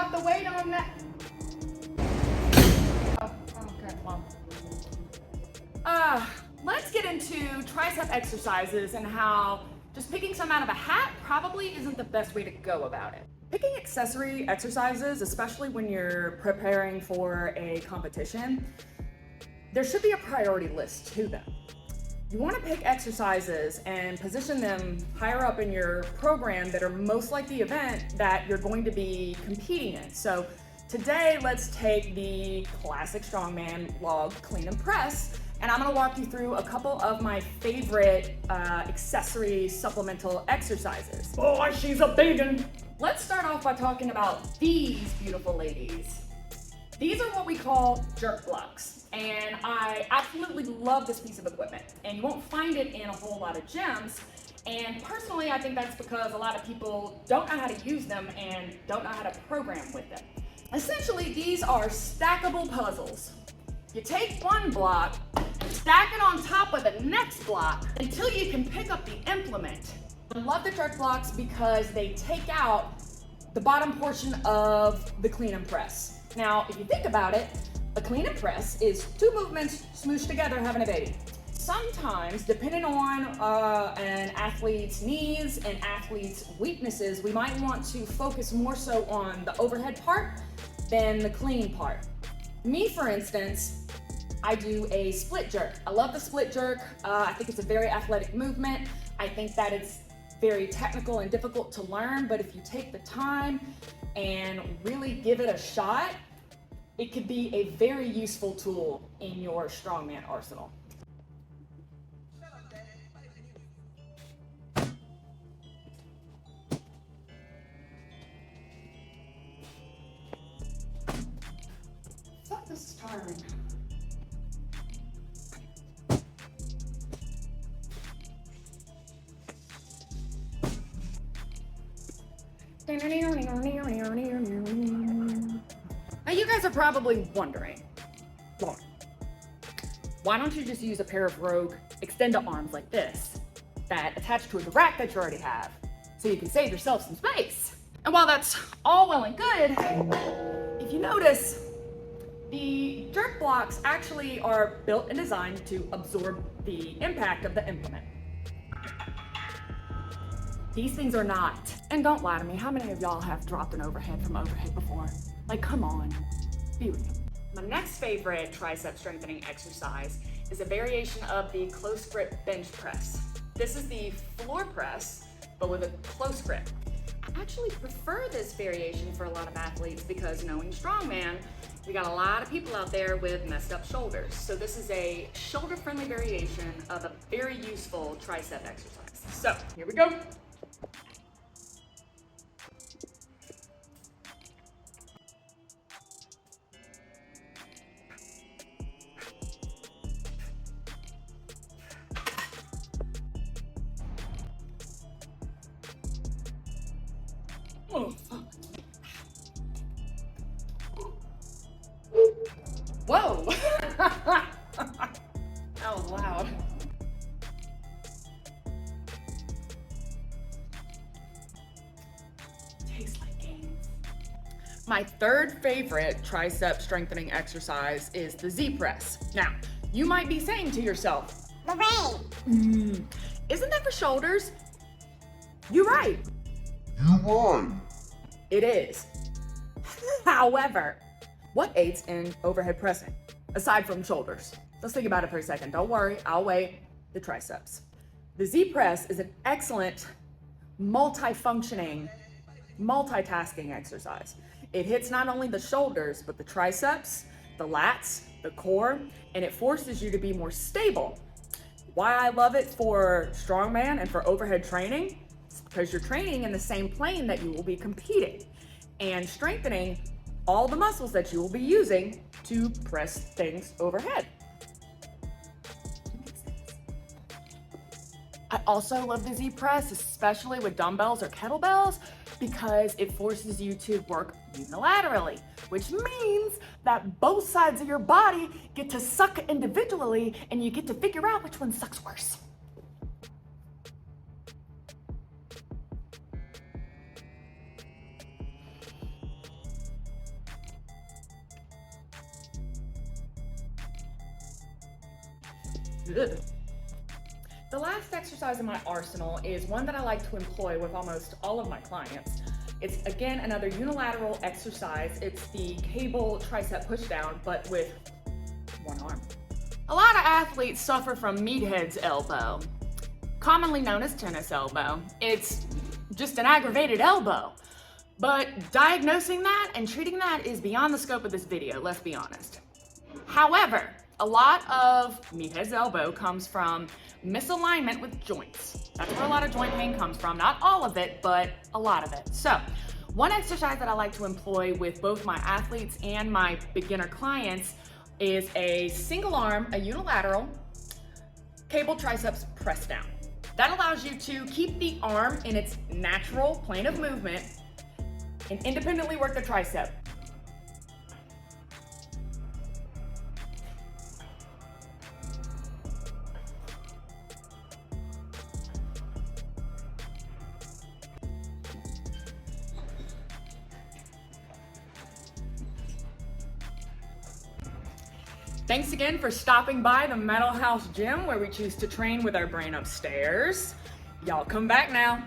drop the weight on that. Oh, okay, well. Let's get into tricep exercises and how just picking some out of a hat probably isn't the best way to go about it. Picking accessory exercises, especially when you're preparing for a competition, there should be a priority list to them. You want to pick exercises and position them higher up in your program that are most like the event that you're going to be competing in. So today, let's take the classic strongman log clean and press, and I'm going to walk you through a couple of my favorite accessory supplemental exercises. Boy, she's a big one. Let's start off by talking about these beautiful ladies. These are what we call jerk blocks, and I absolutely love this piece of equipment, and you won't find it in a whole lot of gyms, and personally I think that's because a lot of people don't know how to use them and don't know how to program with them. Essentially, these are stackable puzzles. You take one block, stack it on top of the next block until you can pick up the implement. I love the jerk blocks because they take out the bottom portion of the clean and press. Now, if you think about it, a clean and press is two movements smooshed together having a baby. Sometimes, depending on an athlete's needs and athlete's weaknesses, we might want to focus more so on the overhead part than the clean part. Me, for instance, I do a split jerk. I love the split jerk. I think it's a very athletic movement. I think that it's very technical and difficult to learn, but if you take the time and really give it a shot, it could be a very useful tool in your strongman arsenal. Fuck, this is tiring. Now you guys are probably wondering, Lauren, why don't you just use a pair of Rogue extendo arms like this that attach to the rack that you already have so you can save yourself some space? And while that's all well and good, if you notice, the jerk blocks actually are built and designed to absorb the impact of the implement. These things are not. And don't lie to me, how many of y'all have dropped an overhead from overhead before? Like, come on, be real. My next favorite tricep strengthening exercise is a variation of the close grip bench press. This is the floor press, but with a close grip. I actually prefer this variation for a lot of athletes because, knowing strongman, we got a lot of people out there with messed up shoulders. So this is a shoulder-friendly variation of a very useful tricep exercise. So here we go. Oh, fuck. Whoa! That was loud. Tastes like gains. My third favorite tricep strengthening exercise is the Z press. Now, you might be saying to yourself, Lorraine, isn't that for shoulders? You're right. It is. However, what aids in overhead pressing, aside from shoulders? Let's think about it for a second. Don't worry, I'll wait. The triceps. The Z press is an excellent multifunctioning, multitasking exercise. It hits not only the shoulders, but the triceps, the lats, the core, and it forces you to be more stable. Why I love it for strongman and for overhead training, because you're training in the same plane that you will be competing and strengthening all the muscles that you will be using to press things overhead. I also love the Z press, especially with dumbbells or kettlebells, because it forces you to work unilaterally, which means that both sides of your body get to suck individually and you get to figure out which one sucks worse. Ugh. The last exercise in my arsenal is one that I like to employ with almost all of my clients. It's again another unilateral exercise. It's the cable tricep pushdown, but with one arm. A lot of athletes suffer from meathead's elbow, commonly known as tennis elbow. It's just an aggravated elbow. But diagnosing that and treating that is beyond the scope of this video, let's be honest. However, a lot of meathead's elbow comes from misalignment with joints. That's where a lot of joint pain comes from. Not all of it, but a lot of it. So, one exercise that I like to employ with both my athletes and my beginner clients is a single arm, a unilateral cable triceps press down. That allows you to keep the arm in its natural plane of movement and independently work the tricep. Thanks again for stopping by the Metal House Gym, where we choose to train with our brain upstairs. Y'all come back now.